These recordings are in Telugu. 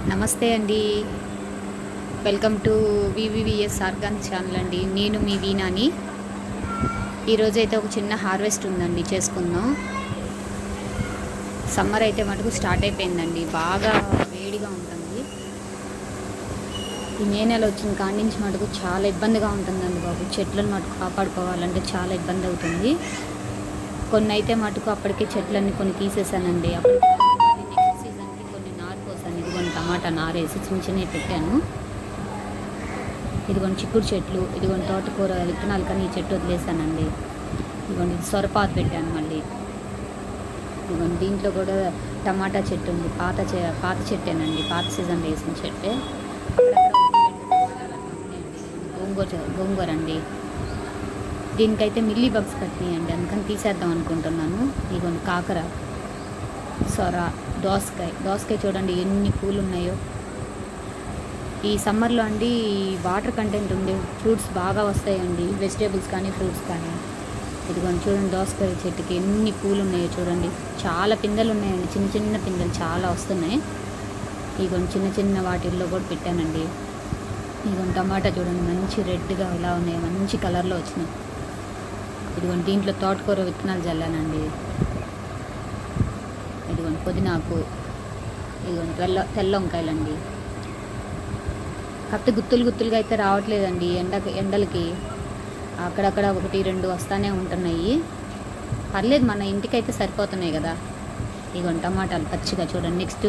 నమస్తే అండి. వెల్కమ్ టు వివివిఎస్ ఆర్గానిక్ ఛానల్ అండి. నేను మీ వీణాని. ఈరోజైతే ఒక చిన్న హార్వెస్ట్ ఉందండి, చేసుకుందాం. సమ్మర్ అయితే మటుకు స్టార్ట్ అయిపోయిందండి, బాగా వేడిగా ఉంటుంది. ఈ మే నెల వచ్చిన కాడి నుంచి మటుకు చాలా ఇబ్బందిగా ఉంటుందండి బాబు. చెట్లను మటుకు కాపాడుకోవాలంటే చాలా ఇబ్బంది అవుతుంది. కొన్ని అయితే మటుకు అప్పటికే చెట్లన్నీ కొన్ని తీసేసానండి. నెక్స్ట్ సీజన్కి కొన్ని నారు పోసాను. ఇదిగోండి టమాటా నారేసి చిన్న చిన్నవి పెట్టాను. ఇదిగోండి చిక్కుడు చెట్లు, ఇదిగోండి తోటకూర విత్తనాలు కానీ ఈ చెట్టు వదిలేసానండి. ఇదిగోండి సొరపాదు పెట్టాను మళ్ళీ. ఇదిగోండి దీంట్లో కూడా టమాటా చెట్టు ఉంది, పాత చెట్టేనండి, పాత సీజన్లో వేసిన చెట్టే. గోంగూర అండి. దీనికైతే మిల్లీ బగ్స్ పట్టినాయండి, అందుకని తీసేద్దాం అనుకుంటున్నాను. ఇదిగోండి కాకర, సొర, దోసకాయ చూడండి ఎన్ని పూలు ఉన్నాయో. ఈ సమ్మర్లో అండి వాటర్ కంటెంట్ ఉండే ఫ్రూట్స్ బాగా వస్తాయండి, వెజిటేబుల్స్ కానీ ఫ్రూట్స్ కానీ. ఇదిగోండి చూడండి దోసకాయ చెట్టుకి ఎన్ని పూలు ఉన్నాయో చూడండి. చాలా పిందెలు ఉన్నాయండి, చిన్న చిన్న పిందెలు చాలా వస్తున్నాయి. ఇదిగోండి చిన్న చిన్న వాటిల్లో కూడా పెట్టానండి. ఇదిగోండి టమాటా చూడండి మంచి రెడ్గా ఇలా ఉన్నాయి, మంచి కలర్లో వచ్చినాయి. ఇదిగోండి దీంట్లో తోటకూర విత్తనాలు చల్లానండి. ఇదిగోండి పుదీనాకు, ఇదిగోండి తెల్ల వంకాయలండి. కాకపోతే గుత్తులుగా అయితే రావట్లేదండి, ఎండలకి అక్కడక్కడ 1-2 వస్తానే ఉంటున్నాయి. పర్లేదు, మన ఇంటికైతే సరిపోతున్నాయి కదా. ఇదిగోండి టమాటాలు పచ్చిగా చూడండి, నెక్స్ట్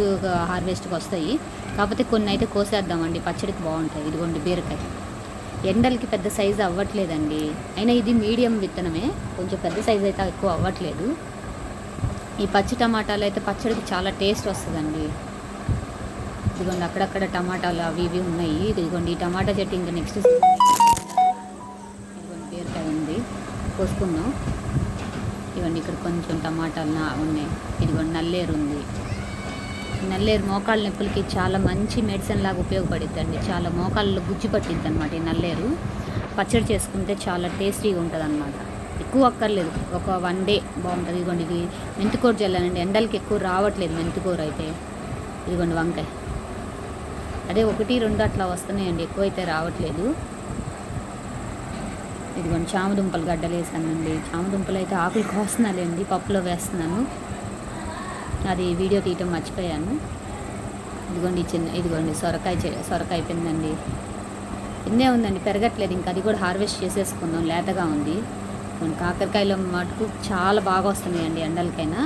హార్వెస్ట్కి వస్తాయి. కాకపోతే కొన్ని అయితే కోసేద్దామండి, పచ్చడికి బాగుంటాయి. ఇదిగోండి బీరకాయ ఎండలకి పెద్ద సైజు అవ్వట్లేదండి, అయినా ఇది మీడియం విత్తనమే, కొంచెం పెద్ద సైజు అయితే ఎక్కువ అవ్వట్లేదు. ఈ పచ్చి టమాటాలు అయితే పచ్చడికి చాలా టేస్ట్ వస్తుందండి. ఇదిగోండి అక్కడక్కడ టమాటాలు అవి ఇవి ఉన్నాయి. ఇదిగోండి ఈ టమాటా చెట్టు ఇంకా నెక్స్ట్ సీజన్. ఇదిగోండి బీరకాయ ఉంది, కోసుకుందాం. ఇవన్నీ ఇక్కడ కొంచెం టమాటాలు ఉన్నాయి. ఇదిగోండి నల్లేరు ఉంది. నల్లేరు మోకాళ్ళ నొప్పులకి చాలా మంచి మెడిసిన్ లాగా ఉపయోగపడుద్దండి. చాలా మోకాళ్ళలో గుజ్జు పట్టిద్ది అనమాట ఈ నల్లేరు. పచ్చడి చేసుకుంటే చాలా టేస్టీగా ఉంటుంది అనమాట. ఎక్కువ అక్కర్లేదు, ఒక 1 డే బాగుంటుంది. ఇదిగోండి ఇది మెంతికూర జల్లానండి, ఎండలకి ఎక్కువ రావట్లేదు మెంతికూర అయితే. ఇదిగోండి వంకాయ, అదే 1-2 అట్లా వస్తున్నాయండి, ఎక్కువ అయితే రావట్లేదు. ఇదిగోండి చామదుంపలు గడ్డలు వేసానండి. చామదుంపలు అయితే ఆకులు కోస్తున్నానండి, పప్పులో వేస్తున్నాను. అది వీడియో తీయటం మర్చిపోయాను. ఇదిగోండి సొరకాయ పిందండి, ఇన్నే ఉందండి, పెరగట్లేదు ఇంకా. అది కూడా హార్వెస్ట్ చేసేసుకుందాం, లేతగా ఉంది. కాకరకాయలు మటుకు చాలా బాగా వస్తున్నాయండి ఎండలకైనా.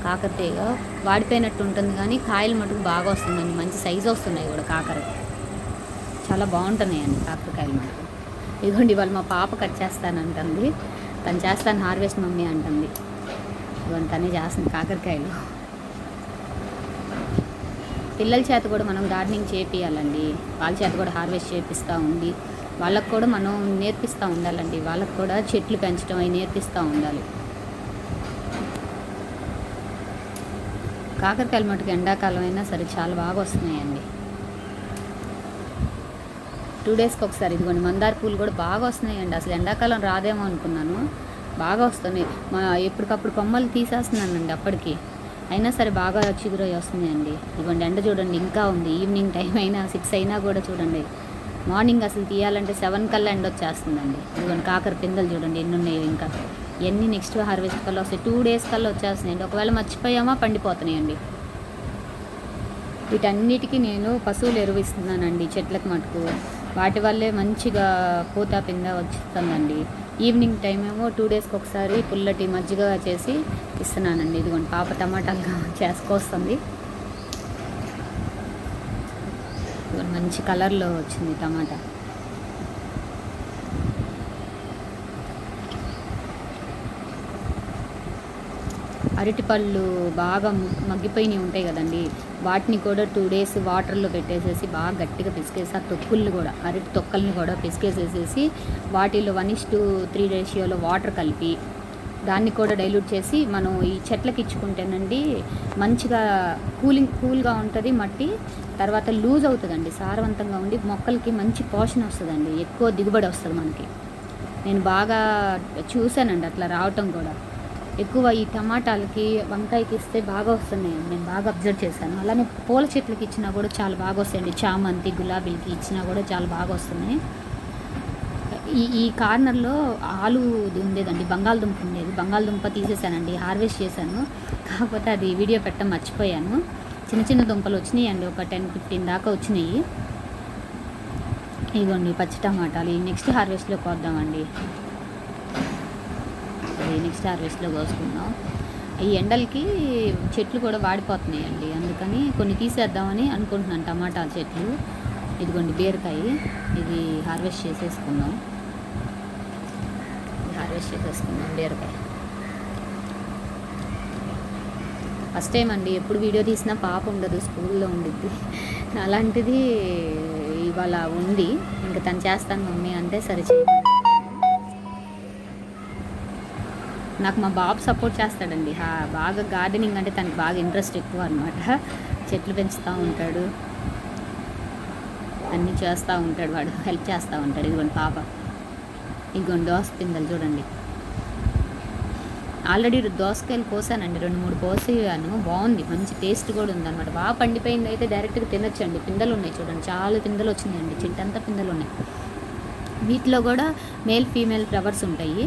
కాకరతీగ వాడిపోయినట్టు ఉంటుంది కానీ కాయలు మటుకు బాగా వస్తుందండి, మంచి సైజు వస్తున్నాయి కూడా. చాలా బాగుంటున్నాయండి కాకరకాయలు మటుకు. ఇదిగోండి ఇవాళ మా పాప కట్ చేస్తానంటుంది, తను చేస్తాను హార్వెస్ట్ మమ్మీ అంటుంది. ఇదిగోండి తనే చేస్తుంది కాకరకాయలు. పిల్లల చేత కూడా మనం గార్డెనింగ్ చేపియాలండి, వాళ్ళ చేత కూడా హార్వెస్ట్ చేపిస్తూ ఉండి వాళ్ళకు కూడా మనం నేర్పిస్తూ ఉండాలండి. వాళ్ళకు కూడా చెట్లు పెంచడం అవి నేర్పిస్తూ ఉండాలి. కాకరకాయలు మటుకు ఎండాకాలం అయినా సరే చాలా బాగా వస్తున్నాయండి. 2 డేస్కి ఒకసారి. ఇదిగోండి మందార పూలు కూడా బాగా వస్తున్నాయండి, అసలు ఎండాకాలం రాదేమో అనుకున్నాను, బాగా వస్తున్నాయి. ఎప్పటికప్పుడు కొమ్మలు తీసేస్తున్నానండి అప్పటికి, అయినా సరే బాగా చిగురై వస్తున్నాయండి. ఇదిగోండి ఎండ చూడండి ఇంకా ఉంది, ఈవినింగ్ టైం అయినా 6 అయినా కూడా చూడండి. మార్నింగ్ అసలు తీయాలంటే 7 కల్లా ఎండ వచ్చేస్తుందండి. ఇదిగోండి కాకర పిందెలు చూడండి ఎన్ని ఉన్నాయి, ఇంకా ఎన్ని నెక్స్ట్ హార్వెస్ట్ కల్లా వస్తాయి. 2 డేస్ కల్లా వచ్చేస్తున్నాయండి. ఒకవేళ మర్చిపోయామా పండిపోతున్నాయండి. వీటన్నిటికీ నేను పశువులు ఎరువు ఇస్తున్నానండి చెట్లకు మటుకు, వాటి వల్లే మంచిగా పూత పింద వస్తుందండి. ఈవినింగ్ టైం ఏమో 2 డేస్కి ఒకసారి పుల్లటి మజ్జిగ చేసి ఇస్తున్నానండి. ఇదిగోండి పాప టమాటాలుగా చేసుకొస్తుంది. మంచి కలర్లో వచ్చింది టమాటా. అరటిపళ్ళు బాగా మగ్గిపోయినవి ఉంటాయి కదండి, వాటిని కూడా 2 డేస్ వాటర్లో పెట్టేసేసి బాగా గట్టిగా పిసికేసి, ఆ తొక్కుల్ని కూడా అరటి తొక్కల్ని కూడా పిసికేసేసి వాటిలో 1:3 రేషియోలో వాటర్ కలిపి దాన్ని కూడా డైల్యూట్ చేసి మనం ఈ చెట్లకి ఇచ్చుకుంటేనండి మంచిగా కూల్గా ఉంటుంది మట్టి. తర్వాత లూజ్ అవుతుందండి, సారవంతంగా ఉండి మొక్కలకి మంచి పోషణ వస్తుందండి, ఎక్కువ దిగుబడి వస్తుంది మనకి. నేను బాగా చూశానండి అట్లా రావటం కూడా. ఎక్కువ ఈ టమాటాలకి వంకాయకి ఇస్తే బాగా వస్తున్నాయండి, నేను బాగా అబ్జర్వ్ చేశాను. అలానే పూల చెట్లకి ఇచ్చినా కూడా చాలా బాగా వస్తాయండి, చామంతి గులాబీలకి ఇచ్చినా కూడా చాలా బాగా వస్తున్నాయి. ఈ కార్నర్లో ఆలు ఉండేదండి, బంగాళదుంప ఉండేది, బంగాళదుంప తీసేసానండి, హార్వెస్ట్ చేశాను. కాకపోతే అది వీడియో పెట్టడం మర్చిపోయాను. చిన్న చిన్న దుంపలు వచ్చినాయండి, ఒక 10-15 దాకా వచ్చినాయి. ఇదిగోండి పచ్చి టమాటాలు, ఈ నెక్స్ట్ హార్వెస్ట్లో కోద్దామండి, అది నెక్స్ట్ హార్వెస్ట్లో కోసుకుందాం. ఈ ఎండలకి చెట్లు కూడా వాడిపోతున్నాయండి, అందుకని కొన్ని తీసేద్దామని అనుకుంటున్నాను టమాటాల చెట్లు. ఇదిగోండి బీరకాయ, ఇది హార్వెస్ట్ చేసేసుకుందాం, బీరకాయ. ఫస్ట్ టైం అండి, ఎప్పుడు వీడియో తీసినా పాప ఉండదు, స్కూల్లో ఉండిద్ది. అలాంటిది ఇవాళ ఉంది, ఇంకా తను చేస్తాను మమ్మీ అంటే సరే చేయమని. నాకు మా బాబు సపోర్ట్ చేస్తాడండి, బాగా గార్డెనింగ్ అంటే తనకి బాగా ఇంట్రెస్ట్ ఎక్కువ అనమాట. చెట్లు పెంచుతూ ఉంటాడు, అన్నీ చేస్తూ ఉంటాడు, వాడు హెల్ప్ చేస్తూ ఉంటాడు. ఇదిగోండి పాప, ఇదిగోండి దోస పిందెలు చూడండి. ఆల్రెడీ దోసకాయలు కోసానండి, 2-3 కోసాను, బాగుంది, మంచి టేస్ట్ కూడా ఉందన్నమాట. బాగా పండిపోయింది అయితే డైరెక్ట్గా తినొచ్చండి. పిందెలు ఉన్నాయి చూడండి, చాలా పిందెలు వచ్చినాయండి, చింటంతా పిందెలు ఉన్నాయి. వీటిలో కూడా మేల్ ఫీమేల్ ఫ్లవర్స్ ఉంటాయి,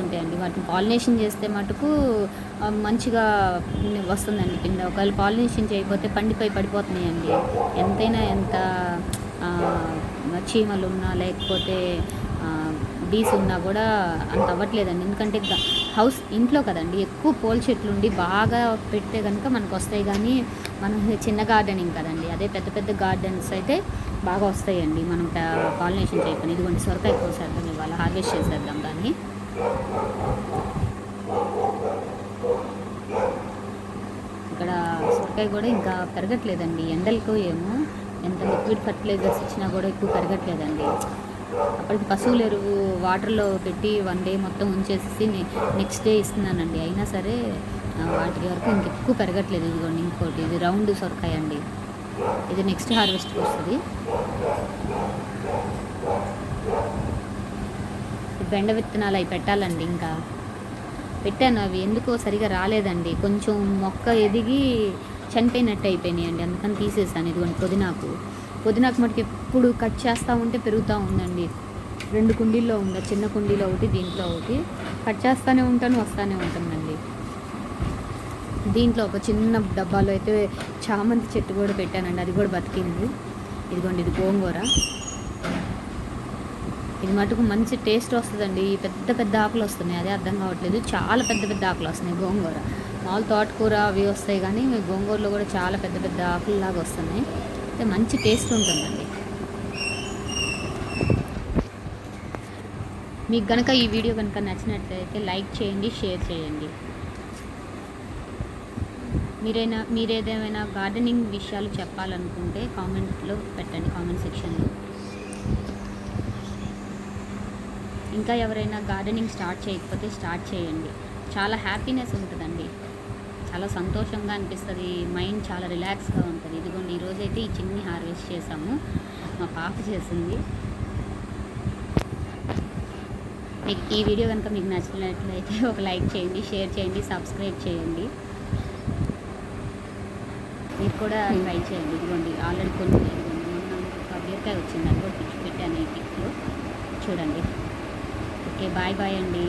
ఉంటాయండి. వాటిని పాలినేషన్ చేస్తే మటుకు మంచిగా వస్తుందండి పిందె. ఒకవేళ పాలినేషన్ చేయకపోతే పడిపోతున్నాయండి. ఎంతైనా ఎంత చీమలు ఉన్నా లేకపోతే బీస్ ఉన్నా కూడా అంత అవ్వట్లేదండి. ఎందుకంటే ఇంట్లో కదండి, ఎక్కువ పూల చెట్లు ఉండి బాగా పెడితే కనుక మనకు వస్తాయి. కానీ మనం చిన్న గార్డెనింగ్ కదండి, అదే పెద్ద పెద్ద గార్డెన్స్ అయితే బాగా వస్తాయండి మనం పాలినేషన్ చేయకుండా. ఇదిగోండి సొరకాయ కోసేద్దాం, ఇవాళ హార్వెస్ట్ చేసేద్దాం దాన్ని. ఇక్కడ సొరకాయ కూడా ఇంకా పెరగట్లేదండి, ఎండలకు ఏమో ఎంత లిక్విడ్ ఫర్టిలైజర్స్ ఇచ్చినా కూడా ఎక్కువ పెరగట్లేదండి. అప్పటికి పశువుల ఎరువు వాటర్లో పెట్టి 1 డే మొత్తం ఉంచేసి నెక్స్ట్ డే ఇస్తున్నానండి, అయినా సరే వాటి వరకు ఇంకెక్కువ పెరగట్లేదు. ఇదిగోండి ఇంకోటి, ఇది రౌండ్ సొరకాయ అండి, ఇది నెక్స్ట్ హార్వెస్ట్కి వస్తుంది. బెండ విత్తనాలు అవి పెట్టాలండి, ఇంకా పెట్టాను, అవి ఎందుకో సరిగా రాలేదండి, కొంచెం మొక్క ఎదిగి చనిపోయినట్టు అయిపోయినాయండి, అందుకని తీసేసాను. ఇదిగోండి పుదీనాకు మటుకు ఎప్పుడు కట్ చేస్తూ ఉంటే పెరుగుతూ ఉందండి. 2 కుండీల్లో ఉంది, చిన్న కుండీలో ఒకటి, దీంట్లో ఒకటి, కట్ చేస్తూనే ఉంటాను, వస్తూనే ఉంటుందండి. దీంట్లో ఒక చిన్న డబ్బాలో అయితే చామంతి చెట్టు కూడా పెట్టానండి, అది కూడా బతికింది. ఇదిగోండి ఇది గోంగూర, ఇది మటుకు మంచి టేస్ట్ వస్తుందండి. పెద్ద పెద్ద ఆకులు వస్తున్నాయి, అదే అర్థం కావట్లేదు, చాలా పెద్ద పెద్ద ఆకులు వస్తున్నాయి. గోంగూర మామూలు తోటకూర అవి వస్తాయి, కానీ గోంగూరలో కూడా చాలా పెద్ద పెద్ద ఆకుల్లాగా వస్తున్నాయి, అయితే మంచి టేస్ట్ ఉంటుందండి. మీకు కనుక ఈ వీడియో కనుక నచ్చినట్లయితే లైక్ చేయండి, షేర్ చేయండి. మీరేదేమైనా గార్డెనింగ్ విషయాలు చెప్పాలనుకుంటే కామెంట్లో పెట్టండి, కామెంట్ సెక్షన్లో. ఇంకా ఎవరైనా గార్డెనింగ్ స్టార్ట్ చేయకపోతే స్టార్ట్ చేయండి, చాలా హ్యాపీనెస్ ఉంటుందండి, చాలా సంతోషంగా అనిపిస్తుంది, మైండ్ చాలా రిలాక్స్గా ఉంటుంది. ఇదిగోండి ఈరోజైతే ఈ చిన్ని హార్వెస్ట్ చేసాము, మా పాప చేసింది. మీకు ఈ వీడియో కనుక మీకు నచ్చినట్లయితే ఒక లైక్ చేయండి, షేర్ చేయండి, సబ్స్క్రైబ్ చేయండి. మీరు కూడా ట్రై చేయండి. ఇదిగోండి ఆల్రెడీ కొన్ని ఒక బీరకాయ వచ్చింది, అది కూడా పిచ్చి పెట్టాను ఈ పిక్లో చూడండి. ఓకే, బాయ్ అండి.